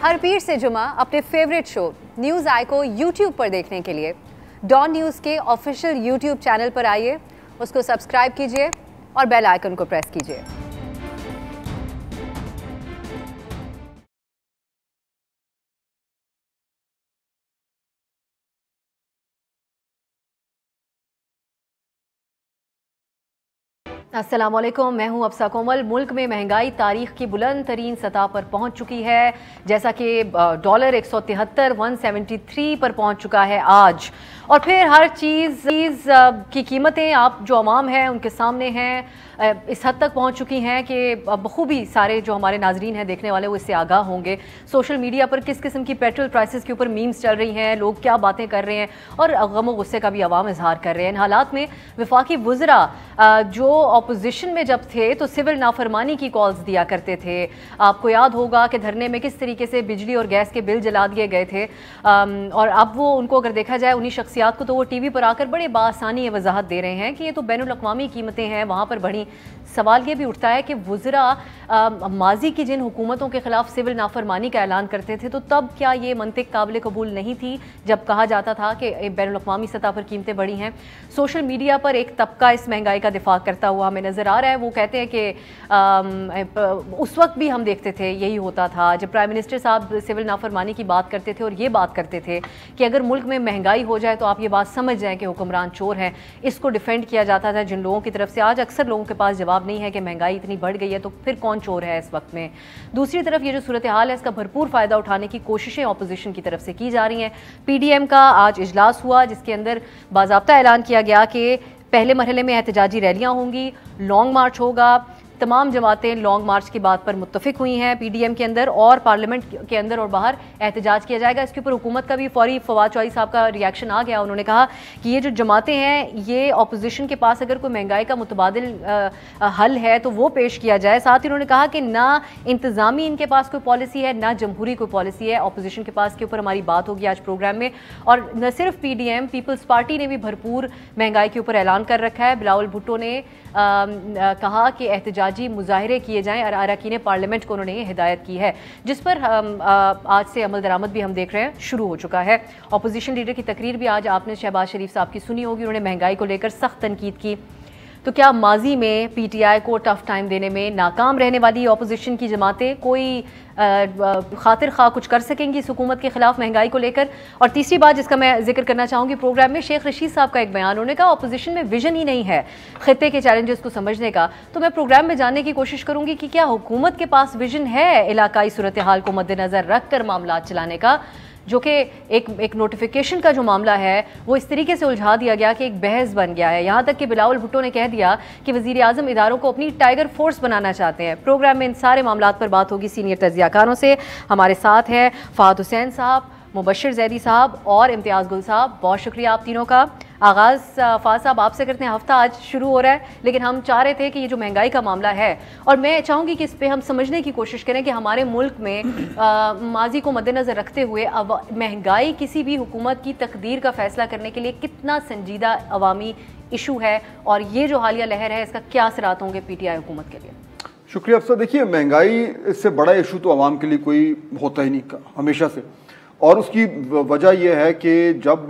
हर पीर से जुमा अपने फेवरेट शो न्यूज़ आई को यूट्यूब पर देखने के लिए डॉन न्यूज़ के ऑफिशियल यूट्यूब चैनल पर आइए, उसको सब्सक्राइब कीजिए और बेल आइकन को प्रेस कीजिए। अस्सलामुअलैकुम, मैं हूं अफसा कोमल। मुल्क में महंगाई तारीख की बुलंद तरीन सतह पर पहुंच चुकी है, जैसा कि डॉलर 173 पर पहुंच चुका है आज। और फिर हर चीज़ की कीमतें आप जो अवाम हैं उनके सामने हैं, इस हद तक पहुंच चुकी हैं कि बखूबी सारे जो हमारे नाजरीन हैं देखने वाले वो इससे आगाह होंगे। सोशल मीडिया पर किस किस्म की पेट्रोल प्राइसेस के ऊपर मीम्स चल रही हैं, लोग क्या बातें कर रहे हैं और गम और गुस्से का भी अवाम इजहार कर रहे हैं। इन हालात में वफाकी वज़रा जो अपोजिशन में जब थे तो सिविल नाफरमानी की कॉल्स दिया करते थे। आपको याद होगा कि धरने में किस तरीके से बिजली और गैस के बिल जला दिए गए थे, और अब वो उनको अगर देखा जाए उन्हीं शख्सियात को तो वो टीवी पर आकर बड़े बासानी ये वजाहत दे रहे हैं कि ये तो बैनुल अक़वामी कीमतें हैं, वहाँ पर बढ़ी। सवाल ये भी उठता है कि वज़रा माजी की जिन हुकूमतों के खिलाफ सिविल नाफरमानी का ऐलान करते थे तो तब क्या ये मंतिक काबिल कबूल नहीं थी जब कहा जाता था कि बैनुल अक़वामी सतह पर कीमतें बढ़ी हैं। सोशल मीडिया पर एक तबका इस महंगाई का दिफा करता हुआ हमें नज़र आ रहा है। वो कहते हैं कि उस वक्त भी हम देखते थे यही होता था जब प्राइम मिनिस्टर साहब सिविल नाफरमानी की बात करते थे और ये बात करते थे कि अगर मुल्क में महंगाई हो जाए तो आप ये बात समझ जाएं कि हुक्मरान चोर हैं। इसको डिफेंड किया जाता था जिन लोगों की तरफ से। आज अक्सर लोगों के पास जवाब नहीं है कि महंगाई इतनी बढ़ गई है तो फिर कौन चोर है इस वक्त में। दूसरी तरफ ये जो सूरत हाल है इसका भरपूर फ़ायदा उठाने की कोशिशें अपोजिशन की तरफ से की जा रही हैं। PDM का आज इजलास हुआ जिसके अंदर बाज़ाब्ता ऐलान किया गया कि पहले मरहले में एहतजाजी रैलियाँ होंगी, लॉन्ग मार्च होगा। तमाम जमातें लॉन्ग मार्च की बात पर मुत्तफिक हुई हैं PDM के अंदर, और पार्लियामेंट के अंदर और बाहर एहतजाज किया जाएगा। इसके ऊपर हुकूमत का भी फौरी फवाद चौधरी साहब का रिएक्शन आ गया। उन्होंने कहा कि ये जो जमातें हैं ये अपोजिशन के पास अगर कोई महंगाई का मुतबादिल हल है तो वो पेश किया जाए। साथ ही उन्होंने कहा कि ना इंतज़ामी इनके पास कोई पॉलिसी है ना जमहूरी कोई पॉलिसी है अपोजिशन के पास। के ऊपर हमारी बात होगी आज प्रोग्राम में। और न सिर्फ PDM, पीपल्स पार्टी ने भी भरपूर महंगाई के ऊपर ऐलान कर रखा है। बिलावल भुट्टो ने कहा कि एहतजाजी मुजाहरे किए जाएं और अरकान पार्लियामेंट को उन्होंने हिदायत की है, जिस पर आज से अमल दरामद भी हम देख रहे हैं शुरू हो चुका है। अपोजिशन लीडर की तकरीर भी आज आपने शहबाज शरीफ साहब की सुनी होगी। उन्होंने महंगाई को लेकर सख्त तनकीद की। तो क्या माजी में PTI को टफ टाइम देने में नाकाम रहने वाली अपोजिशन की जमातें कोई खातिर खा कुछ कर सकेंगी इस हुकूमत के खिलाफ महंगाई को लेकर? और तीसरी बात जिसका मैं जिक्र करना चाहूँगी प्रोग्राम में, शेख रशीद साहब का एक बयान। उन्होंने कहा अपोजिशन में विजन ही नहीं है खित्ते के चैलेंजेस को समझने का। तो मैं प्रोग्राम में जानने की कोशिश करूँगी कि क्या हुकूमत के पास विजन है इलाकाई सूरत हाल को मद्देनज़र रख कर मामला चलाने का, जो कि एक नोटिफिकेशन का जो मामला है वो इस तरीके से उलझा दिया गया कि एक बहस बन गया है। यहाँ तक कि बिलावल भुट्टो ने कह दिया कि वज़ीर आज़म इदारों को अपनी टाइगर फोर्स बनाना चाहते हैं। प्रोग्राम में इन सारे मामलात पर बात होगी सीनियर तज्ज़ियाकारों से। हमारे साथ हैं फ़ाहद हुसैन साहब, मुबश्शिर ज़ैदी साहब और इम्तियाज़ गुल साहब। बहुत शुक्रिया आप तीनों का। आगाज़ फ़ाहद साहब आपसे करते हैं। हफ्ता आज शुरू हो रहा है लेकिन हम चाह रहे थे कि ये जो महंगाई का मामला है, और मैं चाहूँगी कि इस पर हम समझने की कोशिश करें कि हमारे मुल्क में माजी को मद्देनज़र रखते हुए अब महंगाई किसी भी हुकूमत की तकदीर का फ़ैसला करने के लिए कितना संजीदा अवामी इशू है, और ये जो हालिया लहर है इसका क्या असरात होंगे PTI हुकूमत के लिए? शुक्रिया अफसर। देखिए, महंगाई इससे बड़ा इशू तो आवाम के लिए कोई होता ही नहीं हमेशा से, और उसकी वजह यह है कि जब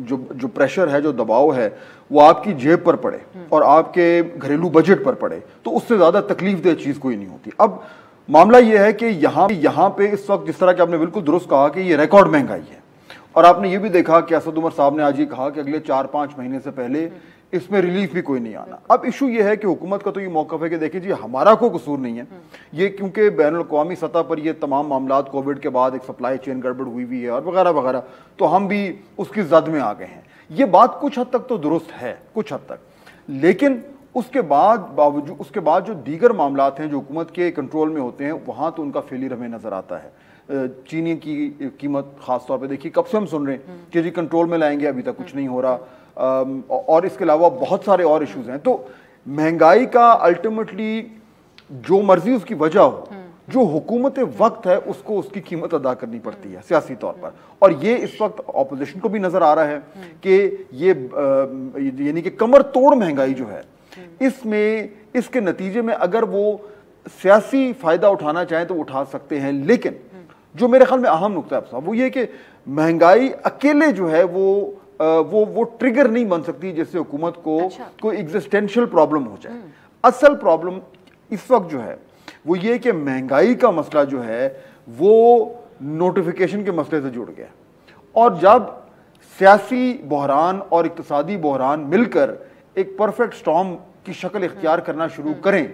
जो प्रेशर है, जो दबाव है, वो आपकी जेब पर पड़े और आपके घरेलू बजट पर पड़े तो उससे ज़्यादा तकलीफदेह चीज़ कोई नहीं होती। अब मामला यह है कि यहाँ पे इस वक्त जिस तरह कि आपने बिल्कुल दुरुस्त कहा कि ये रिकॉर्ड महंगाई है, और आपने ये भी देखा कि असद उमर साहब ने आज ये कहा कि अगले 4-5 महीने से पहले इसमें रिलीफ भी कोई नहीं आना। अब इशू ये है कि हुकूमत का तो ये मौक़िफ़ है कि देखिए जी हमारा कोई कसूर नहीं है ये, क्योंकि बैनुल अक़वामी सतह पर ये तमाम मामलात कोविड के बाद एक सप्लाई चेन गड़बड़ हुई है और वगैरह वगैरह, तो हम भी उसकी जद में आ गए हैं। ये बात कुछ हद तक तो दुरुस्त है, कुछ हद तक, लेकिन उसके बाद जो दीगर मामलात हैं जो हुकूमत के कंट्रोल में होते हैं वहाँ तो उनका फेलियर हमें नज़र आता है। चीनी की कीमत ख़ास तौर पे देखिए, कब से हम सुन रहे हैं कि जी कंट्रोल में लाएंगे, अभी तक कुछ नहीं हो रहा। और इसके अलावा बहुत सारे और इश्यूज हैं। तो महंगाई का अल्टीमेटली जो मर्जी उसकी वजह हो, जो हुकूमत वक्त है उसको उसकी कीमत अदा करनी पड़ती है सियासी तौर पर, और ये इस वक्त अपोजिशन को भी नजर आ रहा है कि ये यानी कि कमर तोड़ महंगाई जो है, इसमें इसके नतीजे में अगर वो सियासी फायदा उठाना चाहें तो उठा सकते हैं, लेकिन जो मेरे ख्याल में अहम नुकता है साहब वो ये कि महंगाई अकेले जो है वो ट्रिगर नहीं बन सकती जिससे हुकूमत को कोई एग्जिस्टेंशियल प्रॉब्लम हो जाए। असल प्रॉब्लम इस वक्त जो है वो ये कि महंगाई का मसला जो है वो नोटिफिकेशन के मसले से जुड़ गया, और जब सियासी बहरान और इक्तिसादी बहरान मिलकर एक परफेक्ट स्टॉर्म की शक्ल इख्तियार करना शुरू करें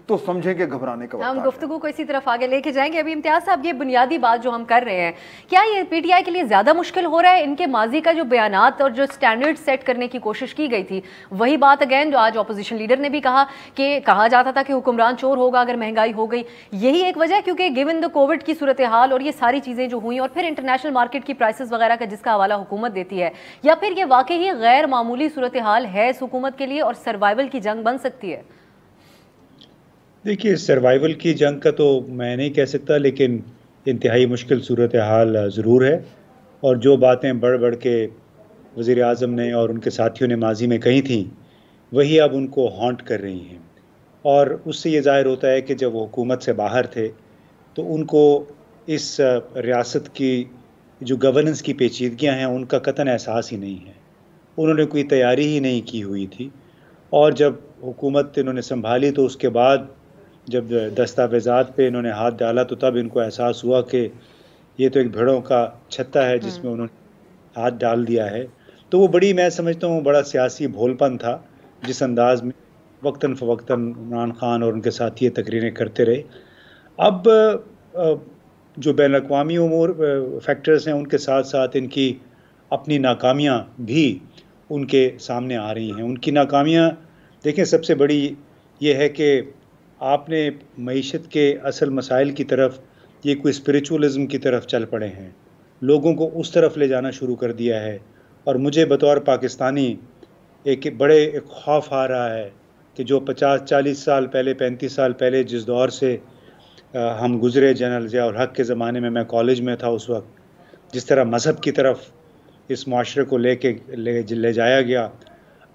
तो समझें कि घबराने का वक्त हम गुफ्तगू को इसी तरफ आगे लेके जाएंगे। अभी इम्तियाज साहब, ये बुनियादी बात जो हम कर रहे हैं, क्या ये पीटीआई के लिए ज़्यादा मुश्किल हो रहा है? इनके माजी का जो बयानात और जो स्टैंडर्ड सेट करने की कोशिश की गई थी, वही बात अगेन जो आज अपोजिशन लीडर ने भी कहा कि कहा जाता था कि हुक्मरान चोर होगा अगर महंगाई हो गई। यही एक वजह, क्योंकि गिवन द कोविड की सूरत हाल और ये सारी चीज़ें जो हुई और फिर इंटरनेशनल मार्केट की प्राइसेस वगैरह का जिसका हवाला हुकूमत देती है, या फिर ये वाकई ही गैर मामूली सूरत हाल है इस हुकूमत के लिए और सर्वाइवल की जंग बन सकती है? देखिए, सर्वाइवल की जंग का तो मैं नहीं कह सकता, लेकिन इंतहाई मुश्किल सूरत हाल ज़रूर है। और जो बातें बढ़ बढ़ के वज़ीर आज़म ने और उनके साथियों ने माजी में कही थी, वही अब उनको हॉन्ट कर रही हैं। और उससे ये ज़ाहिर होता है कि जब वो हुकूमत से बाहर थे तो उनको इस रियासत की जो गवर्नेंस की पेचीदगियाँ हैं उनका कतन एहसास ही नहीं है। उन्होंने कोई तैयारी ही नहीं की हुई थी, और जब हुकूमत इन्होंने संभाली तो उसके बाद जब दस्तावेज़ात पे इन्होंने हाथ डाला तो तब इनको एहसास हुआ कि ये तो एक भेड़ों का छत्ता है जिसमें उन्होंने हाथ डाल दिया है। तो वो बड़ी, मैं समझता हूँ, बड़ा सियासी भोलपन था जिस अंदाज में वक्तन फ़वक्तन इमरान खान और उनके साथी तकरीरें करते रहे। अब जो बैन अक़वामी उमूर फैक्टर्स हैं उनके साथ साथ इनकी अपनी नाकामियाँ भी उनके सामने आ रही हैं। उनकी नाकामियाँ देखें, सबसे बड़ी ये है कि आपने मईशत के असल मसाइल की तरफ, ये कोई स्पिरिचुअलिज़म की तरफ चल पड़े हैं, लोगों को उस तरफ ले जाना शुरू कर दिया है। और मुझे बतौर पाकिस्तानी एक खौफ आ रहा है कि जो 50-40 साल पहले, 35 साल पहले जिस दौर से हम गुज़रे, जनरल ज़िया हक़ के ज़माने में, मैं कॉलेज में था उस वक्त, जिस तरह मज़हब की तरफ इस माशरे को ले जाया गया,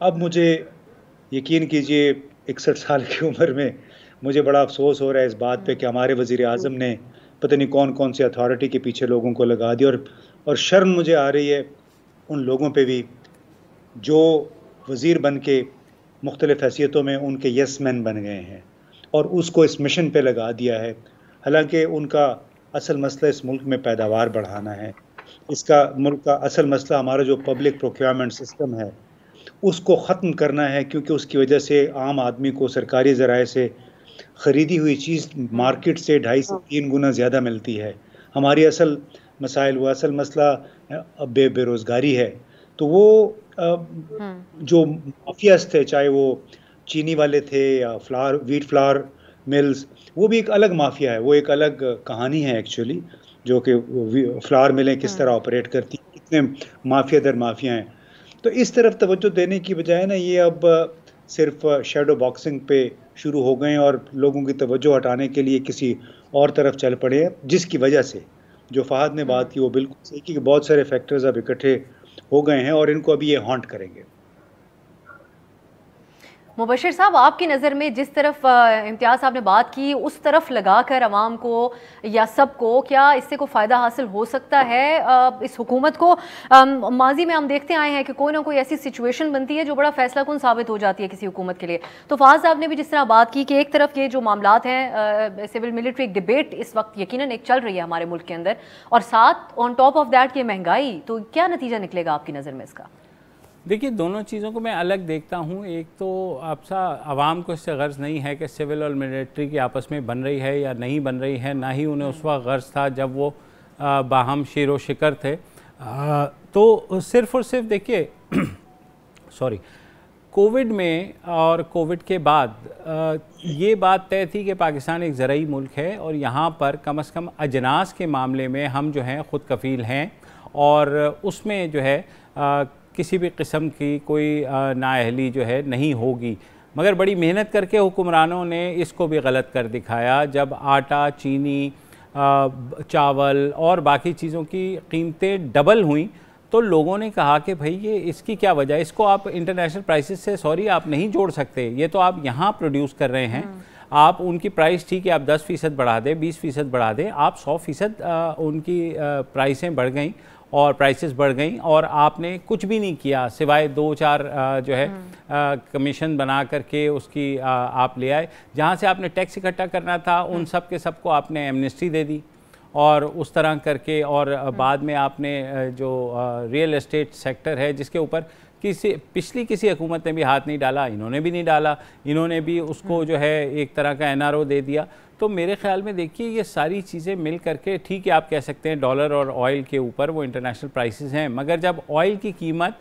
अब मुझे यकीन कीजिए 61 साल की उम्र में मुझे बड़ा अफसोस हो रहा है इस बात पे कि हमारे वज़ीर आज़म ने पता नहीं कौन कौन सी अथॉरिटी के पीछे लोगों को लगा दिया। और शर्म मुझे आ रही है उन लोगों पे भी जो वज़ीर बन के मुख्तलिफ़ हैसियतों में उनके यस मैन बन गए हैं और उसको इस मिशन पे लगा दिया है। हालांकि उनका असल मसला इस मुल्क में पैदावार बढ़ाना है। इसका मुल्क का असल मसला हमारा जो पब्लिक प्रोक्योरमेंट सिस्टम है उसको ख़त्म करना है, क्योंकि उसकी वजह से आम आदमी को सरकारी ज़राए से ख़रीदी हुई चीज़ मार्केट से 2.5 से 3 गुना ज़्यादा मिलती है। हमारी असल मसाइल, वो असल मसला बेरोज़गारी है। तो वो जो माफियाज थे, चाहे वो चीनी वाले थे या वीट फ्लावर मिल्स, वो भी एक अलग माफिया है, वो एक अलग कहानी है एक्चुअली, जो कि फ्लावर मिलें किस तरह ऑपरेट करती हैं, कितने माफिया दर माफिया हैं। तो इस तरफ तवज्जो देने की बजाय ना ये अब सिर्फ शैडो बॉक्सिंग पे शुरू हो गए और लोगों की तवज्जो हटाने के लिए किसी और तरफ चल पड़े हैं, जिसकी वजह से जो फहद ने बात की वो बिल्कुल सही की कि बहुत सारे फैक्टर्स अब इकट्ठे हो गए हैं और इनको अभी ये हॉन्ट करेंगे। मुबशिर साहब, आपकी नज़र में जिस तरफ इम्तियाज़ साहब ने बात की उस तरफ लगाकर अवाम को या सबको, क्या इससे कोई फ़ायदा हासिल हो सकता है इस हुकूमत को? माजी में हम देखते आए हैं कि कोई ना कोई ऐसी सिचुएशन बनती है जो बड़ा फैसला कुन साबित हो जाती है किसी हुकूमत के लिए। तो फहद साहब ने भी जिस तरह बात की कि एक तरफ ये जो मामलात हैं, सिविल मिलिट्री एक डिबेट इस वक्त यकीनन एक चल रही है हमारे मुल्क के अंदर, और साथ ऑन टॉप ऑफ दैट ये महंगाई, तो क्या नतीजा निकलेगा आपकी नज़र में इसका? देखिए, दोनों चीज़ों को मैं अलग देखता हूँ। एक तो आपसा आवाम को इससे गर्ज नहीं है कि सिविल और मिलिट्री की आपस में बन रही है या नहीं बन रही है, ना ही उन्हें उस वक्त गर्ज था जब वो बाहम शेर व शिकर थे। तो सिर्फ़ और सिर्फ देखिए सॉरी, कोविड में और कोविड के बाद ये बात तय थी कि पाकिस्तान एक ज़रई मुल्क है और यहाँ पर कम से कम अजनास के मामले में हम जो हैं ख़ुद कफ़ील हैं और उसमें जो है किसी भी किस्म की कोई नाअहली जो है नहीं होगी। मगर बड़ी मेहनत करके हुक्मरानों ने इसको भी गलत कर दिखाया। जब आटा, चीनी, चावल और बाकी चीज़ों की कीमतें डबल हुई तो लोगों ने कहा कि भाई ये इसकी क्या वजह, इसको आप इंटरनेशनल प्राइसेस से आप नहीं जोड़ सकते, ये तो आप यहाँ प्रोड्यूस कर रहे हैं। आप उनकी प्राइस ठीक है, आप 10% बढ़ा दें, 20% बढ़ा दें, आप 100% उनकी प्राइसें बढ़ गई और प्राइसेस बढ़ गई और आपने कुछ भी नहीं किया सिवाय 2-4 जो है कमीशन बना करके उसकी आप ले आए। जहाँ से आपने टैक्स इकट्ठा करना था उन सब के सबको आपने एमनेस्टी दे दी और उस तरह करके, और बाद में आपने जो रियल एस्टेट सेक्टर है जिसके ऊपर पिछली किसी हुकूमत ने भी हाथ नहीं डाला, इन्होंने भी नहीं डाला, इन्होंने भी उसको जो है एक तरह का एनआरओ दे दिया। तो मेरे ख्याल में देखिए ये सारी चीज़ें मिल करके, ठीक है आप कह सकते हैं डॉलर और ऑयल के ऊपर वो इंटरनेशनल प्राइसेस हैं, मगर जब ऑयल की कीमत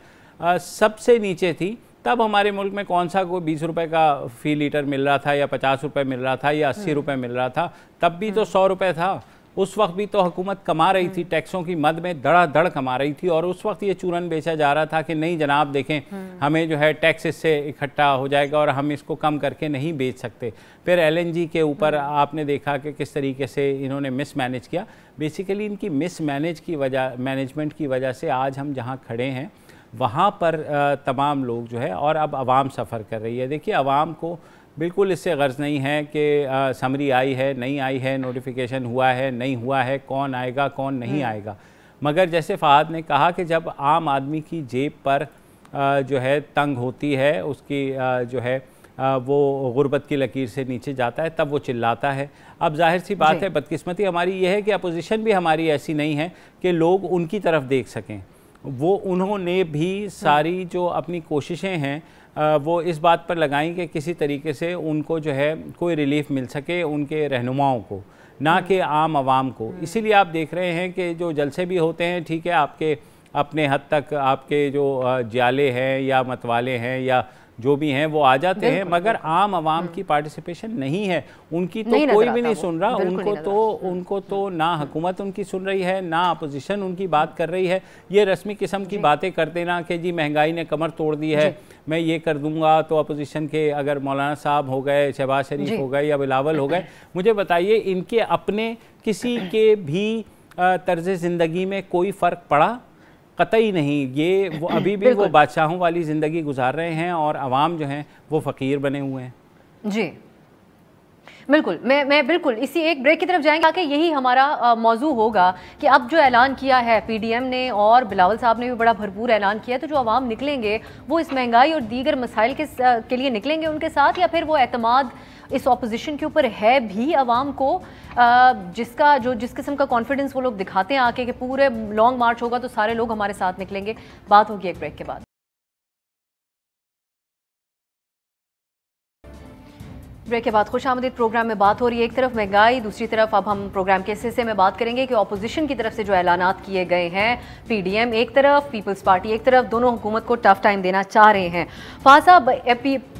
सबसे नीचे थी तब हमारे मुल्क में कौन सा कोई 20 रुपये का फ़ी लीटर मिल रहा था या 50 रुपये मिल रहा था या 80 रुपये मिल रहा था, तब भी तो 100 रुपये था। उस वक्त भी तो हुकूमत कमा रही थी, टैक्सों की मद में धड़ाधड़ कमा रही थी, और उस वक्त ये चूरन बेचा जा रहा था कि नहीं जनाब देखें हमें जो है टैक्स इससे इकट्ठा हो जाएगा और हम इसको कम करके नहीं बेच सकते। फिर LNG के ऊपर आपने देखा कि किस तरीके से इन्होंने मिस मैनेज किया। बेसिकली इनकी मिस मैनेजमेंट की वजह से आज हम जहाँ खड़े हैं वहाँ पर तमाम लोग जो है, और अब आवाम सफ़र कर रही है। देखिए आवाम को बिल्कुल इससे गर्ज नहीं है कि समरी आई है नहीं आई है, नोटिफिकेशन हुआ है नहीं हुआ है, कौन आएगा कौन नहीं आएगा। मगर जैसे फ़हाद ने कहा कि जब आम आदमी की जेब पर जो है तंग होती है, उसकी जो है वो गुर्बत की लकीर से नीचे जाता है, तब वो चिल्लाता है। अब जाहिर सी बात है, बदकिस्मती हमारी ये है कि अपोजिशन भी हमारी ऐसी नहीं है कि लोग उनकी तरफ देख सकें। वो उन्होंने भी सारी जो अपनी कोशिशें हैं वो इस बात पर लगाई कि किसी तरीके से उनको जो है कोई रिलीफ मिल सके उनके रहनुमाओं को, ना कि आम आवाम को। इसीलिए आप देख रहे हैं कि जो जलसे भी होते हैं, ठीक है आपके अपने हद तक आपके जो जाले हैं या मतवाले हैं या जो भी हैं वो आ जाते हैं, मगर आम आवाम की पार्टिसिपेशन नहीं है, उनकी तो कोई भी नहीं सुन रहा। उनको तो ना हुकूमत उनकी सुन रही है, ना अपोजिशन उनकी बात कर रही है। ये रस्मी किस्म की बातें कर देना कि जी महंगाई ने कमर तोड़ दी है, मैं ये कर दूंगा, तो अपोजिशन के अगर मौलाना साहब हो गए, शहबाज शरीफ हो गए या बिलावल हो गए, मुझे बताइए इनके अपने किसी के भी तर्ज ज़िंदगी में कोई फ़र्क पड़ा? कतई नहीं। ये वो अभी भी वो बादशाहों वाली ज़िंदगी गुजार रहे हैं और आवाम जो हैं वो फ़कीर बने हुए हैं। जी बिल्कुल, मैं बिल्कुल इसी एक ब्रेक की तरफ जाएंगे, आके यही हमारा मौजू होगा कि अब जो ऐलान किया है PDM ने और बिलावल साहब ने भी बड़ा भरपूर ऐलान किया, तो जो आवाम निकलेंगे वो इस महंगाई और दीगर मसाइल के लिए निकलेंगे उनके साथ, या फिर वो एतमाद इस ऑपोजिशन के ऊपर है भी आवाम को, जिस किस्म का कॉन्फिडेंस वो लोग दिखाते हैं आके कि पूरे लॉन्ग मार्च होगा तो सारे लोग हमारे साथ निकलेंगे। बात होगी एक ब्रेक के बाद। ब्रेक के बाद खुशामदीद प्रोग्राम में बात हो रही है, एक तरफ महंगाई, दूसरी तरफ अब हम प्रोग्राम के इस हिस्से में बात करेंगे कि ऑपोजिशन की तरफ से जो ऐलानात किए गए हैं, PDM एक तरफ, पीपल्स पार्टी एक तरफ, दोनों हुकूमत को टफ टाइम देना चाह रहे हैं। फहाद साहब,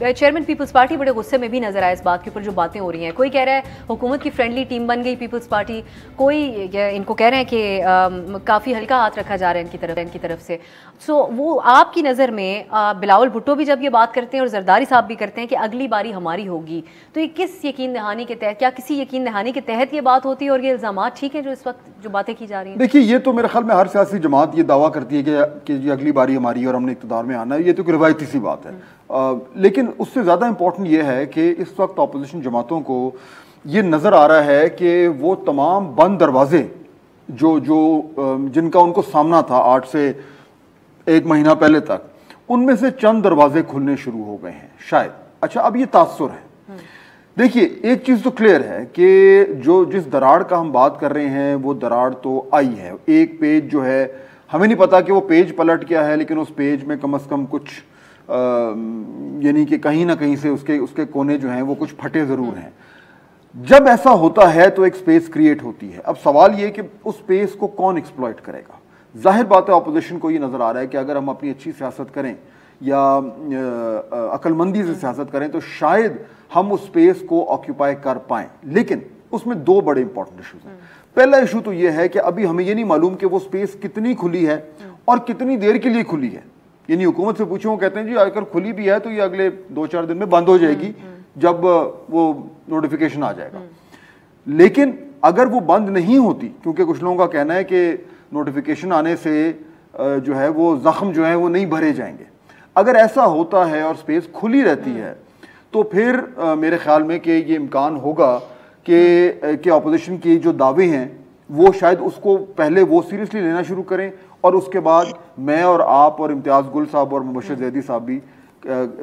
चेयरमैन पीपल्स पार्टी बड़े गुस्से में भी नजर आए इस बात के ऊपर जो बातें हो रही हैं। कोई कह रहा है हुकूमत की फ्रेंडली टीम बन गई पीपल्स पार्टी, कोई इनको कह रहे हैं कि काफ़ी हल्का हाथ रखा जा रहा है इनकी तरफ से। सो वो आपकी नज़र में बिलावल भुट्टो भी जब ये बात करते हैं और जरदारी साहब भी करते हैं कि अगली बारी हमारी होगी, तो ये किस यकीन दहानी के तहत, क्या किसी यकीन दहानी के तहत ये बात होती है और ये इल्ज़ाम ठीक है जो इस वक्त जो बातें की जा रही हैं? देखिए, ये तो मेरे ख्याल में हर सियासी जमात ये दावा करती है कि ये अगली बारी हमारी और हमने इक़्तिदार में आना है, ये तो एक रिवायती सी बात है। लेकिन उससे ज़्यादा इम्पोर्टेंट ये है कि इस वक्त अपोजिशन जमातों को ये नज़र आ रहा है कि वो तमाम बंद दरवाजे जिनका उनको सामना था 8 से 1 महीना पहले तक, उनमें से चंद दरवाजे खुलने शुरू हो गए हैं शायद। अच्छा, अब ये तासुर है। देखिए, एक चीज़ तो क्लियर है कि जिस दरार का हम बात कर रहे हैं वो दरार तो आई है। एक पेज जो है, हमें नहीं पता कि वो पेज पलट क्या है, लेकिन उस पेज में कम से कम कुछ यानी कि कहीं ना कहीं से उसके कोने जो हैं वो कुछ फटे ज़रूर हैं। जब ऐसा होता है तो एक स्पेस क्रिएट होती है। अब सवाल ये कि उस स्पेस को कौन एक्सप्लॉइट करेगा। जाहिर बात है अपोजिशन को ये नज़र आ रहा है कि अगर हम अपनी अच्छी सियासत करें या अक्लमंदी से सियासत करें तो शायद हम उस स्पेस को ऑक्यूपाई कर पाएं। लेकिन उसमें 2 बड़े इंपॉर्टेंट इशूज हैं। पहला इशू तो यह है कि अभी हमें ये नहीं मालूम कि वो स्पेस कितनी खुली है और कितनी देर के लिए खुली है। यानी हुकूमत से पूछो, वो कहते हैं जी अगर खुली भी है तो ये अगले 2-4 दिन में बंद हो जाएगी जब वो नोटिफिकेशन आ जाएगा। लेकिन अगर वो बंद नहीं होती, क्योंकि कुछ लोगों का कहना है कि नोटिफिकेशन आने से जो है वो जख्म जो है वो नहीं भरे जाएंगे, अगर ऐसा होता है और स्पेस खुली रहती है तो फिर मेरे ख्याल में कि ये इम्कान होगा कि अपोजिशन के जो दावे हैं वो शायद उसको पहले वो सीरियसली लेना शुरू करें और उसके बाद मैं और आप और इम्तियाज़ गुल साहब और मुबश्शिर ज़ैदी साहब भी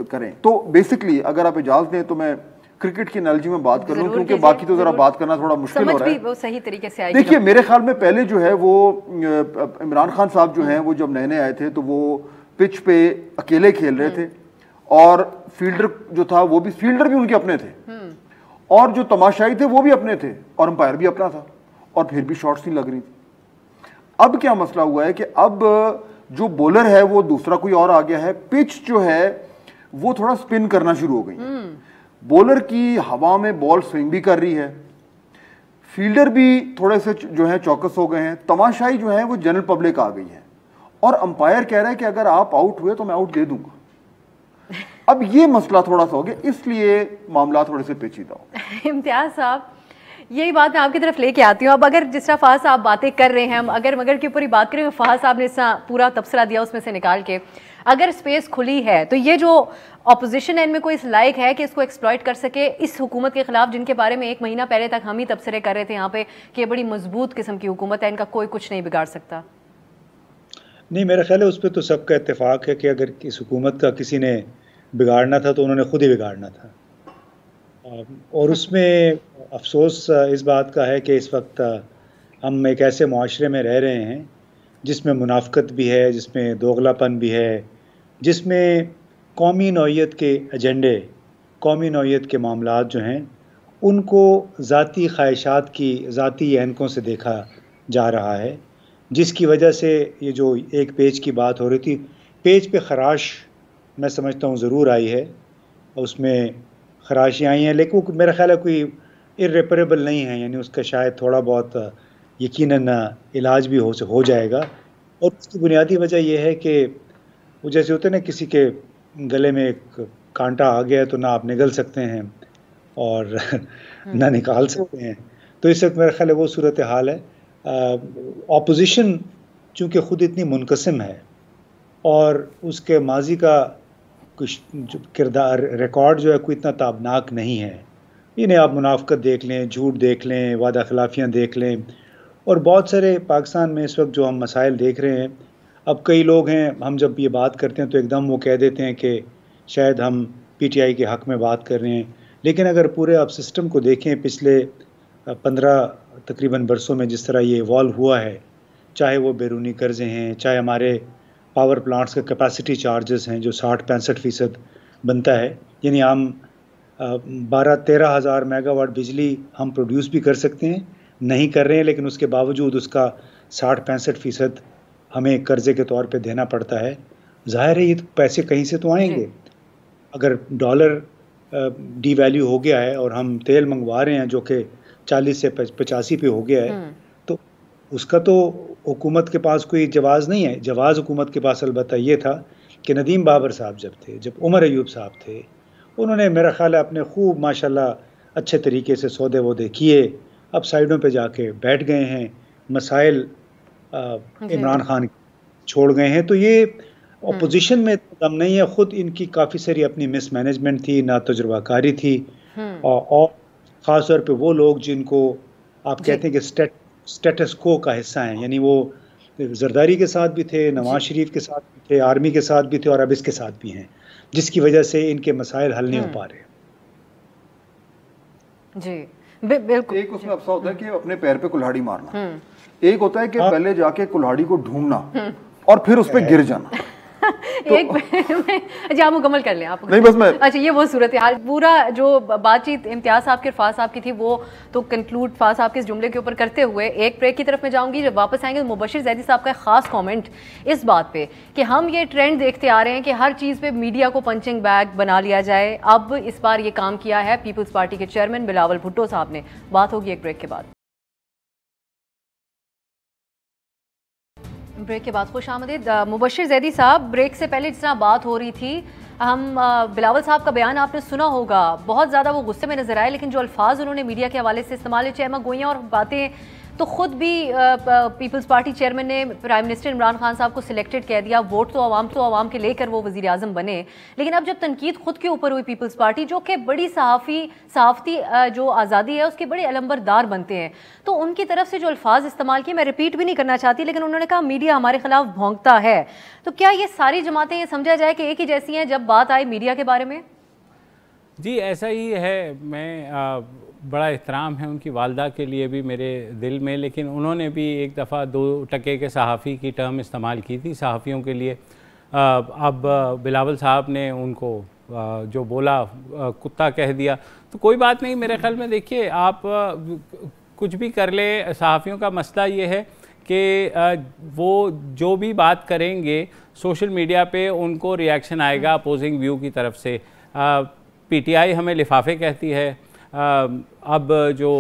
करें। तो बेसिकली अगर आप इजाज़त दें तो मैं क्रिकेट की एनालॉजी में बात कर लूं, क्योंकि बाकी तो जरा बात करना थोड़ा मुश्किल हो रहा है। वो सही तरीके से आएगी। देखिए मेरे ख्याल में पहले जो है वो इमरान खान साहब जो हैं वो जब नए नए आए थे तो वो पिच पे अकेले खेल रहे थे और फील्डर जो था वो भी फील्डर भी उनके अपने थे और जो तमाशाई थे वो भी अपने थे और अंपायर भी अपना था और फिर भी शॉट्स नहीं लग रही थी। अब क्या मसला हुआ है कि अब जो बॉलर है वो दूसरा कोई और आ गया है, पिच जो है वो थोड़ा स्पिन करना शुरू हो गई है, बॉलर की हवा में बॉल स्विंग भी कर रही है, फील्डर भी थोड़े से जो है चौकस हो गए हैं, तमाशाई जो है वो जनरल पब्लिक आ गई है और अंपायर कह रहा है कि अगर आप आउट हुए तो मैं आउट दे दूंगा। अब ये मसला थोड़ा सा हो गया, इसलिए मामला थोड़े से पेचीदा हो। इम्तियाज साहब यही बात मैं आपकी तरफ लेके आती हूँ। अब अगर जिस तरह फहद साहब बातें कर रहे हैं, हम अगर मगर के ऊपर ही बात करें, फहद साहब ने इतना पूरा तबसरा दिया उसमें से निकाल के, अगर स्पेस खुली है तो ये जो ऑपोजिशन है इनमें कोई इस लायक है कि इसको एक्सप्लॉइट कर सके इस हुकूमत के खिलाफ, जिनके बारे में 1 महीना पहले तक हम ही तबसरे कर रहे थे यहाँ पे कि ये बड़ी मजबूत किस्म की हुकूमत है, इनका कोई कुछ नहीं बिगाड़ सकता। नहीं, मेरा ख्याल है उस पर तो सबका इत्तेफाक है कि अगर इस हुकूमत का किसी ने बिगाड़ना था तो उन्होंने खुद ही बिगाड़ना था। और उसमें अफसोस इस बात का है कि इस वक्त हम एक ऐसे मुआशरे में रह रहे हैं जिसमें मुनाफ़कत भी है, जिसमें दोगलापन भी है, जिसमें कौमी नौइयत के एजेंडे, कौमी नौइयत के मामलात जो हैं उनको ज़ाती ख्वाहिशात की ज़ाती ऐनकों से देखा जा रहा है, जिसकी वजह से ये जो एक पेज की बात हो रही थी, पेज पे खराश मैं समझता हूँ ज़रूर आई है, उसमें खराशियाँ आई हैं, लेकिन वो मेरा ख्याल है कोई इर्रेपरेबल नहीं है, यानी उसका शायद थोड़ा बहुत यकीनन इलाज भी हो जाएगा। और उसकी बुनियादी वजह यह है कि वो जैसे होते हैं ना, किसी के गले में एक कांटा आ गया तो ना आप निगल सकते हैं और ना निकाल सकते हैं, तो इस वक्त मेरा ख्याल है वो सूरत हाल है। ऑपोजिशन चूँकि ख़ुद इतनी मुनक़सिम है और उसके माजी का कुछ जो किरदार रिकॉर्ड जो है कोई इतना ताबनाक नहीं है, इन्हें आप मुनाफ़कत देख लें, झूठ देख लें, वादा खिलाफियाँ देख लें, और बहुत सारे पाकिस्तान में इस वक्त जो हम मसाइल देख रहे हैं। अब कई लोग हैं, हम जब ये बात करते हैं तो एकदम वो कह देते हैं कि शायद हम PTI के हक़ में बात कर रहे हैं, लेकिन अगर पूरे आप सिस्टम को देखें पिछले 15 तकरीबन बरसों में जिस तरह ये इवॉल्व हुआ है, चाहे वो बैरूनी कर्ज़े हैं, चाहे हमारे पावर प्लांट्स के कैपेसिटी चार्जेस हैं जो 60-65% बनता है, यानी हम 12-13 हज़ार मेगावाट बिजली हम प्रोड्यूस भी कर सकते हैं, नहीं कर रहे हैं, लेकिन उसके बावजूद उसका 60-65% हमें कर्ज़े के तौर पे देना पड़ता है। ज़ाहिर है ये तो पैसे कहीं से तो आएंगे। अगर डॉलर डीवैल्यू हो गया है और हम तेल मंगवा रहे हैं जो कि 40 से 85 पे हो गया है, तो उसका तो हुकूमत के पास कोई जवाज़ नहीं है। जवाज़ हुकूमत के पास अलबत्ता ये था कि नदीम बाबर साहब जब थे, जब उमर अयूब साहब थे, उन्होंने मेरा ख्याल है अपने खूब माशाल्लाह अच्छे तरीके से सौदे वौदे किए, अब साइडों पे जाके बैठ गए हैं, मसाइल इमरान खान छोड़ गए हैं। तो ये अपोजिशन में दम नहीं है, ख़ुद इनकी काफ़ी सारी अपनी मिसमैनेजमेंट थी, ना तजुर्बाकारी थी, और ख़ास तौर पे वो लोग जिनको आप कहते हैं कि स्टेटस को का हिस्सा हैं, यानी वो जरदारी के साथ भी थे, नवाज शरीफ के साथ भी थे, आर्मी के साथ भी थे और अब इसके साथ भी हैं, जिसकी वजह से इनके मसाइल हल नहीं हो पा रहे। जी बिल्कुल। एक उसमें अफसा होता है कि अपने पैर पे कुल्हाड़ी मारना, एक होता है कि पहले जाके कुल्हाड़ी को ढूंढना और फिर उस पर गिर जाना। एक अच्छा आप मुकम्मल कर लें आप। नहीं बस मैं, अच्छा ये वो सूरत हाल, पूरा जो बातचीत इम्तियाज साहब की और फहद साहब की थी वो तो कंक्लूड फहद साहब के इस जुमले के ऊपर करते हुए एक ब्रेक की तरफ में जाऊंगी। जब वापस आएंगे तो मुबश्शिर ज़ैदी साहब का खास कमेंट इस बात पे कि हम ये ट्रेंड देखते आ रहे हैं कि हर चीज़ पे मीडिया को पंचिंग बैग बना लिया जाए। अब इस बार ये काम किया है पीपल्स पार्टी के चेयरमैन बिलावल भुट्टो साहब ने। बात होगी एक ब्रेक के बाद। ब्रेक के बाद खुश आमदीद। मुबश्शिर ज़ैदी साहब, ब्रेक से पहले जिस तरह बात हो रही थी, हम बिलावल साहब का बयान आपने सुना होगा, बहुत ज़्यादा वो गुस्से में नजर आए, लेकिन जो अल्फाज उन्होंने मीडिया के हवाले से इस्तेमाल, चहमा गोइयाँ और बातें तो खुद भी पीपल्स पार्टी चेयरमैन ने प्राइम मिनिस्टर इमरान खान साहब को सिलेक्टेड कह दिया, वोट तो आवाम के लेकर वो वज़ीर आज़म बने। लेकिन अब जब तनकीद खुद के ऊपर हुई पीपल्स पार्टी, जो कि बड़ी सहाफ़ती जो आज़ादी है उसके बड़े अलंबरदार बनते हैं, तो उनकी तरफ से जो अल्फाज इस्तेमाल किए, मैं रिपीट भी नहीं करना चाहती, लेकिन उन्होंने कहा मीडिया हमारे खिलाफ भौंकता है। तो क्या ये सारी जमातें ये समझा जाए कि एक ही जैसी हैं जब बात आए मीडिया के बारे में? जी ऐसा ही है। मैं बड़ा एहतराम है उनकी वालदा के लिए भी मेरे दिल में, लेकिन उन्होंने भी एक दफ़ा 2 टके के सहाफ़ी की टर्म इस्तेमाल की थी सहाफ़ियों के लिए। अब बिलावल साहब ने उनको जो बोला कुत्ता कह दिया, तो कोई बात नहीं। मेरे ख्याल में देखिए, आप कुछ भी कर ले, सहाफ़ियों का मसला ये है कि वो जो भी बात करेंगे सोशल मीडिया पे उनको रिएक्शन आएगा अपोजिंग व्यू की तरफ से। पीटीआई हमें लिफाफे कहती है, अब जो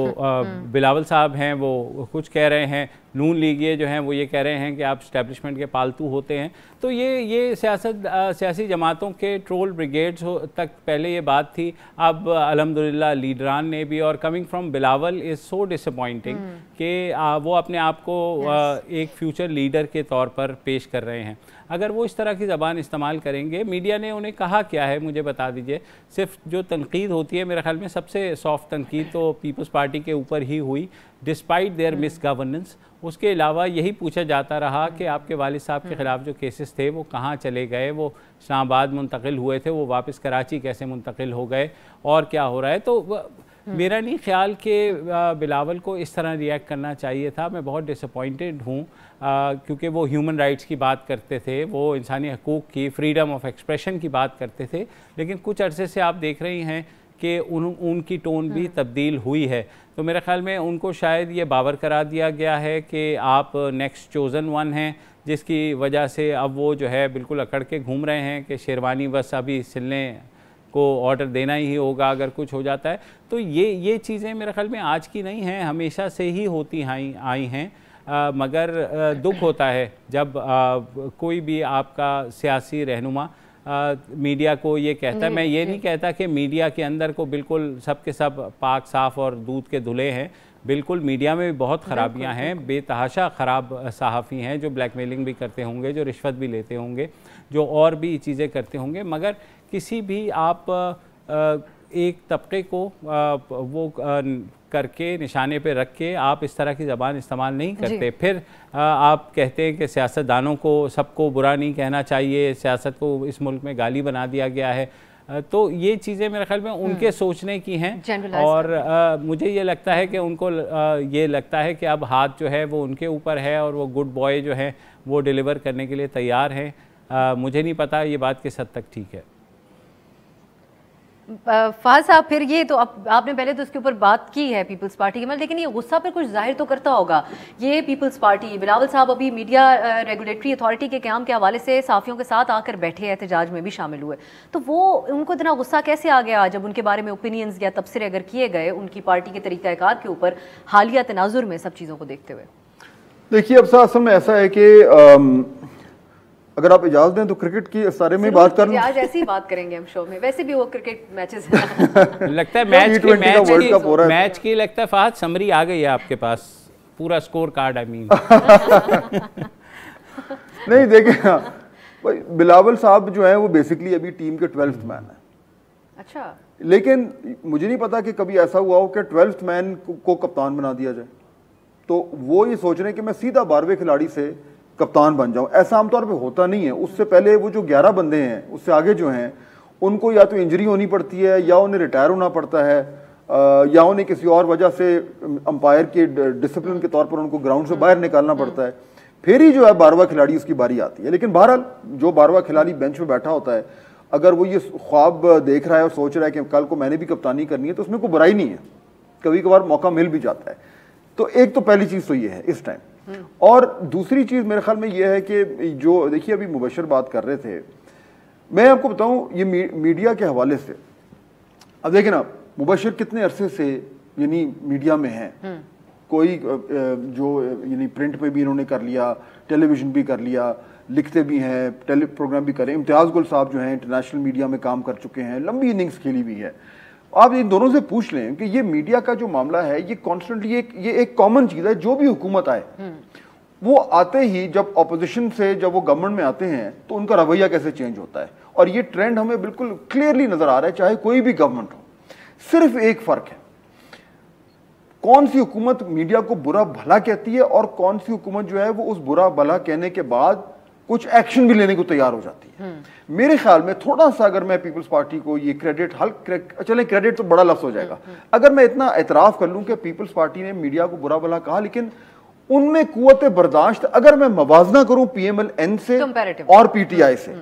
बिलावल साहब हैं वो कुछ कह रहे हैं, नून लीगिए जो हैं वो ये कह रहे हैं कि आप इस्टेब्लिशमेंट के पालतू होते हैं। तो ये सियासी जमातों के ट्रोल ब्रिगेड्स तक पहले ये बात थी, अब अल्हम्दुलिल्लाह लीडरान ने भी, और coming from Bilawal is so disappointing कि वो अपने आप को एक फ्यूचर लीडर के तौर पर पेश कर रहे हैं। अगर वो इस तरह की ज़बान इस्तेमाल करेंगे, मीडिया ने उन्हें कहा क्या है मुझे बता दीजिए। सिर्फ जो तनकीद होती है, मेरे ख्याल में सबसे सॉफ्ट तनकीद तो पीपल्स पार्टी के ऊपर ही हुई, डिस्पाइट देयर मिस गवर्नेंस। उसके अलावा यही पूछा जाता रहा कि आपके वालिद साहब के ख़िलाफ़ जो केसेस थे वो कहाँ चले गए, वो इस्लामाबाद मुंतकिल हुए थे, वो वापस कराची कैसे मुंतकिल हो गए और क्या हो रहा है। तो मेरा नहीं ख्याल कि बिलावल को इस तरह रिएक्ट करना चाहिए था। मैं बहुत डिसअपॉइंटेड हूँ क्योंकि वो ह्यूमन राइट्स की बात करते थे, वो इंसानी हकूक़ की, फ्रीडम ऑफ एक्सप्रेशन की बात करते थे। लेकिन कुछ अरसे से आप देख रही हैं कि उनकी टोन भी तब्दील हुई है। तो मेरे ख्याल में उनको शायद ये बावर करा दिया गया है कि आप नेक्स्ट चोज़न वन हैं, जिसकी वजह से अब वो जो है बिल्कुल अकड़ के घूम रहे हैं कि शेरवानी बस अभी सिलने को ऑर्डर देना ही होगा अगर कुछ हो जाता है। तो ये चीज़ें मेरे ख्याल में आज की नहीं हैं, हमेशा से ही होती आई हैं। मगर दुख होता है जब कोई भी आपका सियासी रहनुमा मीडिया को ये कहता है। मैं ये नहीं कहता कि मीडिया के अंदर को बिल्कुल सब के सब पाक साफ़ और दूध के धुले हैं। बिल्कुल मीडिया में भी बहुत ख़राबियाँ हैं, बेतहाशा ख़राब सहाफ़ी हैं जो ब्लैकमेलिंग भी करते होंगे, जो रिश्वत भी लेते होंगे, जो और भी चीज़ें करते होंगे। मगर किसी भी आप एक तबके को वो करके निशाने पे रख के आप इस तरह की ज़बान इस्तेमाल नहीं करते। फिर आप कहते हैं कि सियासतदानों को सबको बुरा नहीं कहना चाहिए, सियासत को इस मुल्क में गाली बना दिया गया है। तो ये चीज़ें मेरे ख्याल में उनके सोचने की हैं, और मुझे ये लगता है कि उनको ये लगता है कि अब हाथ जो है वो उनके ऊपर है और वो गुड बॉय जो है वो डिलीवर करने के लिए तैयार हैं। मुझे नहीं पता ये बात किस हद तक ठीक है। फहद साहब, फिर ये तो आपने पहले तो उसके ऊपर बात की है पीपल्स पार्टी के, लेकिन ये गुस्सा पर कुछ जाहिर तो करता होगा ये पीपल्स पार्टी। बिलावल साहब अभी मीडिया रेगुलेटरी अथॉरिटी के क़याम के हवाले से साफ़ियों के साथ आकर बैठे, एहतजाज में भी शामिल हुए, तो वो उनको इतना गुस्सा कैसे आ गया जब उनके बारे में ओपिनियंस या तबसरे अगर किए गए उनकी पार्टी के तरीक़ाकार के ऊपर हालिया तनाजुर में सब चीज़ों को देखते हुए? देखिए, अब असल में ऐसा है कि अगर आप इजाज़त दें तो क्रिकेट की इस बारे में बात कर लें। आज ऐसी ही बात करेंगे हम शो में, वैसे भी वो क्रिकेट मैचेस हैं। लगता है मैच की लगता है फहद समरी आ गई है आपके पास, पूरा स्कोर कार्ड। आई मीन नहीं, देखिए बिलावल साहब जो है वो बेसिकली अभी टीम के 12th मैन है। अच्छा, लेकिन मुझे नहीं पता कि कभी ऐसा हुआ हो कि 12th मैन को कप्तान बना दिया जाए। तो वो ये सोच रहे हैं कि मैं सीधा 12वें खिलाड़ी से कप्तान बन जाऊं। ऐसा आमतौर पे होता नहीं है। उससे पहले वो जो 11 बंदे हैं, उससे आगे जो हैं, उनको या तो इंजरी होनी पड़ती है, या उन्हें रिटायर होना पड़ता है, या उन्हें किसी और वजह से अंपायर के डिसिप्लिन के तौर पर उनको ग्राउंड से बाहर निकालना पड़ता है, फिर ही जो है 12वां खिलाड़ी उसकी बारी आती है। लेकिन बहरहाल जो 12वां खिलाड़ी बेंच में बैठा होता है, अगर वो ये ख्वाब देख रहा है और सोच रहा है कि कल को मैंने भी कप्तानी करनी है, तो उसमें कोई बुराई नहीं है, कभी कभार मौका मिल भी जाता है। तो एक तो पहली चीज़ तो ये है इस टाइम। और दूसरी चीज़ मेरे ख्याल में ये है कि जो देखिए अभी मुबशर बात कर रहे थे, मैं आपको बताऊं ये मीडिया के हवाले से, अब देखिए ना मुबशर कितने अरसे से यानी मीडिया में हैं, कोई जो यानी प्रिंट पे भी इन्होंने कर लिया, टेलीविज़न भी कर लिया, लिखते भी हैं, टेली प्रोग्राम भी करें। इम्तियाज़ गुल साहब जो हैं इंटरनेशनल मीडिया में काम कर चुके हैं, लंबी इनिंग्स खेली हुई है। आप इन दोनों से पूछ लें कि ये मीडिया का जो मामला है ये कॉन्स्टेंटली ये एक कॉमन चीज है, जो भी हुकूमत आए वो आते ही जब ऑपोजिशन से जब वो गवर्नमेंट में आते हैं तो उनका रवैया कैसे चेंज होता है, और ये ट्रेंड हमें बिल्कुल क्लियरली नजर आ रहा है चाहे कोई भी गवर्नमेंट हो। सिर्फ एक फर्क है, कौन सी हुकूमत मीडिया को बुरा भला कहती है और कौन सी हुकूमत जो है वो उस बुरा भला कहने के बाद कुछ एक्शन भी लेने को तैयार हो जाती है। मेरे ख्याल में थोड़ा सा अगर मैं पीपल्स पार्टी को ये क्रेडिट चले क्रेडिट तो बड़ा लफ्ज हो जाएगा, अगर मैं इतना एतराफ कर लूं कि पीपल्स पार्टी ने मीडिया को बुरा भला कहा, लेकिन उनमें कुव्वत बर्दाश्त अगर मैं मवाजना करूं PMLN से और PTI से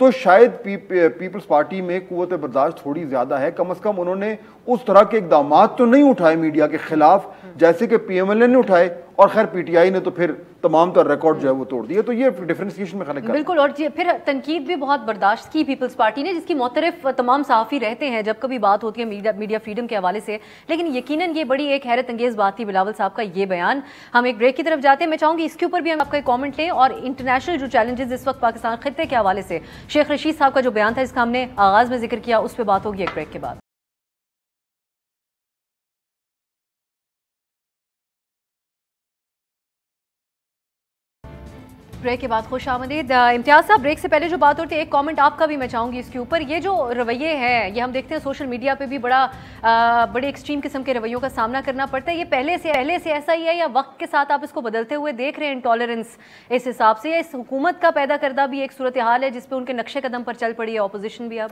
तो शायद पीपल्स पार्टी में कुव्वत बर्दाश्त थोड़ी ज्यादा है। कम से कम उन्होंने उस तरह के इकदाम तो नहीं उठाए मीडिया के खिलाफ जैसे कि PMLN ने उठाए, और खैर PTI ने तो फिर तमाम तर रिकॉर्ड जो है वो तोड़ दिए। तो ये डिफरेंशिएशन में खलक बिल्कुल, और फिर तनकीद भी बहुत बर्दाश्त की पीपल्स पार्टी ने, जिसकी मोतरफ तमाम सहाफ़ी रहते हैं जब कभी बात होती है मीडिया फ्रीडम के हवाले से। लेकिन यकीनन ये बड़ी एक हैरत अंगेज़ बात थी बिलावल साहब का ये बयान। हम एक ब्रेक की तरफ जाते हैं, मैं चाहूँगी इसके ऊपर भी हम आपका एक कॉमेंट लें, और इंटरनेशनल जो चैलेंजेस इस वक्त पाकिस्तान खित्ते के हवाले से शेख रशीद साहब का जो बयान था जिसका हमने आगाज़ में जिक्र किया, उस पर बात होगी एक ब्रेक के बाद। ब्रेक के बाद खुश आमदीद। इम्तियाज साहब, ब्रेक से पहले जो बात होती है एक कमेंट आपका भी मैं चाहूँगी इसके ऊपर। ये जो रवैये हैं ये हम देखते हैं सोशल मीडिया पे भी बड़े एक्सट्रीम किस्म के रवैयों का सामना करना पड़ता है। ये पहले से ऐसा ही है या वक्त के साथ आप इसको बदलते हुए देख रहे हैं इंटॉलरेंस इस हिसाब से, या इस हुकूमत का पैदा करदा भी एक सूरत हाल है जिसपे उनके नक्शे कदम पर चल पड़ी है अपोजिशन भी? अब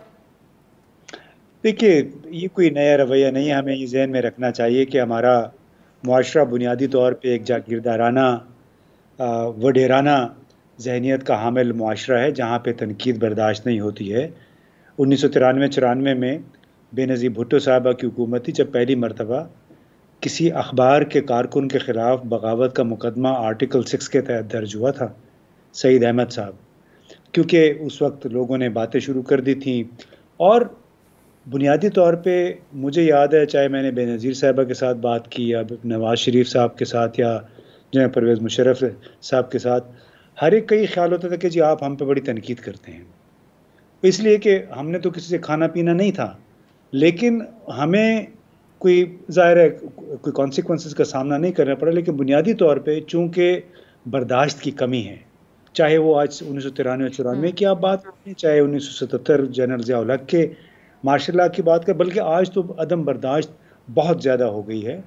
देखिए, ये कोई नया रवैया नहीं है, हमें ये जहन में रखना चाहिए कि हमारा मुआशरा बुनियादी तौर पर एक जागीरदाराना वडेराना जहनीत का हामिल मुआशरा है जहाँ पे तनकीद बर्दाश्त नहीं होती है। 1993-94 में बेनज़ीर भुट्टो साहबा की हुकूमत थी जब पहली मरतबा किसी अखबार के कारकुन के ख़िलाफ़ बगावत का मुकदमा आर्टिकल 6 के तहत दर्ज हुआ था, सईद अहमद साहब, क्योंकि उस वक्त लोगों ने बातें शुरू कर दी थी। और बुनियादी तौर पे मुझे याद है, चाहे मैंने बेनज़ीर साहबा के साथ बात की या नवाज़ शरीफ साहब के साथ या जनाब परवेज़ मुशर्रफ साहब के साथ, हर एक का ये ख्याल होता था कि जी आप हम पे बड़ी तनकीद करते हैं, इसलिए कि हमने तो किसी से खाना पीना नहीं था, लेकिन हमें कोई ज़ाहिर है कोई कॉन्सिक्वेंसेस का सामना नहीं करना पड़ा। लेकिन बुनियादी तौर पे चूँकि बर्दाश्त की कमी है, चाहे वो आज 1993-94 की आप बात करें, चाहे 1977 जनरल ज़िया-उल हक के मार्शल लॉ की बात करें, बल्कि आज तो अदम बर्दाश्त बहुत ज़्यादा हो गई है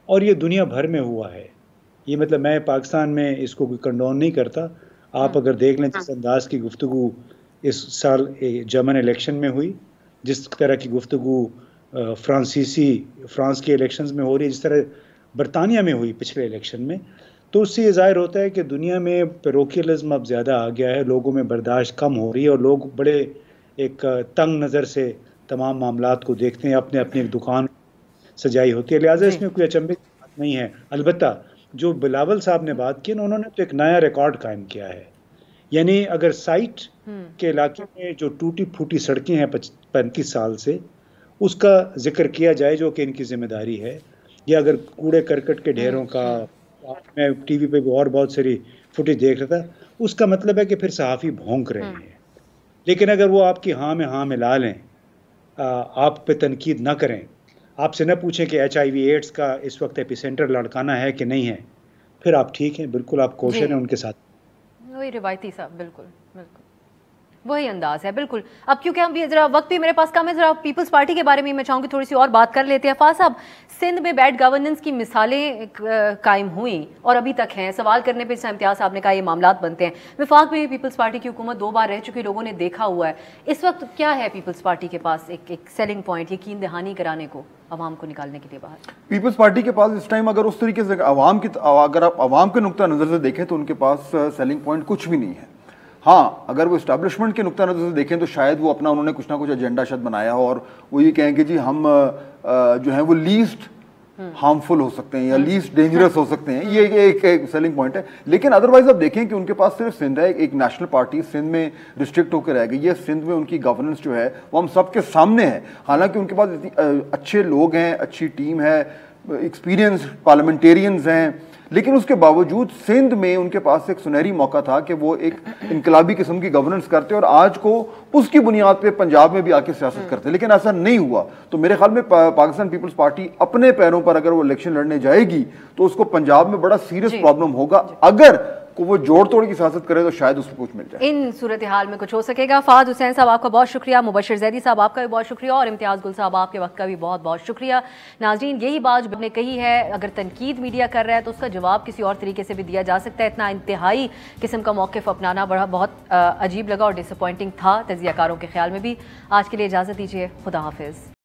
और ये दुनिया भर में हुआ है। ये मतलब मैं पाकिस्तान में इसको कोई कंडोन नहीं करता। आप अगर देख लें जिस अंदाज की गुफ्तगू इस साल जर्मन इलेक्शन में हुई, जिस तरह की गुफ्तगू फ्रांस के इलेक्शंस में हो रही है, जिस तरह बरतानिया में हुई पिछले इलेक्शन में, तो उससे ये ज़ाहिर होता है कि दुनिया में पैरोकियलिज्म अब ज़्यादा आ गया है, लोगों में बर्दाश्त कम हो रही है और लोग बड़े एक तंग नज़र से तमाम मामलात को देखते हैं, अपने अपनी एक दुकान सजाई होती है। लिहाजा इसमें कोई अचंभे की बात नहीं है। अलबत्ता जो बिलावल साहब ने बात की ना, उन्होंने तो एक नया रिकॉर्ड कायम किया है। यानी अगर साइट के इलाके में जो टूटी फूटी सड़कें हैं 35 साल से, उसका जिक्र किया जाए जो कि इनकी जिम्मेदारी है, या अगर कूड़े करकट के ढेरों का, मैं टीवी पे भी और बहुत सारी फुटेज देख रहा था, उसका मतलब है कि फिर सहाफ़ी भौंक रहे हैं। लेकिन अगर वो आपकी हाँ में हाँ मिला लें, आप पे तनकीद ना करें, आपसे न पूछें कि HIV एड्स का इस वक्त एपिसेंटर लड़काना है कि नहीं है, फिर आप ठीक हैं, बिल्कुल आप कोशर हैं उनके साथ। वही रिवायती साहब, बिल्कुल बिल्कुल वही अंदाज है। बिल्कुल, अब क्योंकि हम भी जरा वक्त भी मेरे पास कम है, जरा पीपल्स पार्टी के बारे में मैं चाहूँगी थोड़ी सी और बात कर लेते हैं। फाज साहब, सिंध में बैड गवर्नेंस की मिसालें कायम हुई और अभी तक हैं। सवाल करने पे इम्तियाज साहब ने कहा ये मामलात बनते हैं। विफाक में भी पीपल्स पार्टी की हुकूमत 2 बार रह चुकी, लोगों ने देखा हुआ है। इस वक्त क्या है पीपल्स पार्टी के पास एक सेलिंग पॉइंट यकीन दहानी कराने को, अवाम को निकालने के लिए बाहर? पीपल्स पार्टी के पास इस टाइम अगर उस तरीके से अगर आप अवाम के नुक्ता नज़र से देखें तो उनके पास सेलिंग पॉइंट कुछ भी नहीं है। हाँ, अगर वो इस्टेब्लिशमेंट के नुक्ता नज़र से देखें तो शायद वो अपना उन्होंने कुछ ना कुछ एजेंडा शायद बनाया हो और वो ये कहें कि जी हम जो है वो लीस्ट हार्मफुल हो सकते हैं या लीस्ट डेंजरस हो सकते हैं, ये एक सेलिंग पॉइंट है। लेकिन अदरवाइज आप देखें कि उनके पास सिर्फ सिंध है, एक नेशनल पार्टी सिंध में रिस्ट्रिक्ट होकर रह गई है। सिंध में उनकी गवर्नेंस जो है वो हम सबके सामने है। हालांकि उनके पास अच्छे लोग हैं, अच्छी टीम है, एक्सपीरियंस पार्लियामेंटेरियंस हैं, लेकिन उसके बावजूद सिंध में उनके पास एक सुनहरी मौका था कि वो एक इनकलाबी किस्म की गवर्नेंस करते और आज को उसकी बुनियाद पे पंजाब में भी आके सियासत करते, लेकिन ऐसा नहीं हुआ। तो मेरे ख्याल में पाकिस्तान पीपल्स पार्टी अपने पैरों पर अगर वो इलेक्शन लड़ने जाएगी तो उसको पंजाब में बड़ा सीरियस प्रॉब्लम होगा। अगर को वो जोड़ तोड़ की सियासत करे तो शायद उसको कुछ मिल जाए। इन सूरत हाल में कुछ हो सकेगा। फाद हुसैन साहब आपका बहुत शुक्रिया, मुबशर जैदी साहब आपका भी बहुत शुक्रिया और इम्तियाज़ गुल साहब आपके वक्त का भी बहुत बहुत शुक्रिया। नाज़रीन, यही बात जो हमने कही है, अगर तनकीद मीडिया कर रहा है तो उसका जवाब किसी और तरीके से भी दिया जा सकता है। इतना इंतहाई किस्म का मौक़िफ़ अपनाना बड़ा बहुत अजीब लगा और डिसअपॉइंटिंग था तजियाकारों के ख्याल में भी। आज के लिए इजाज़त दीजिए, खुदा हाफिज़।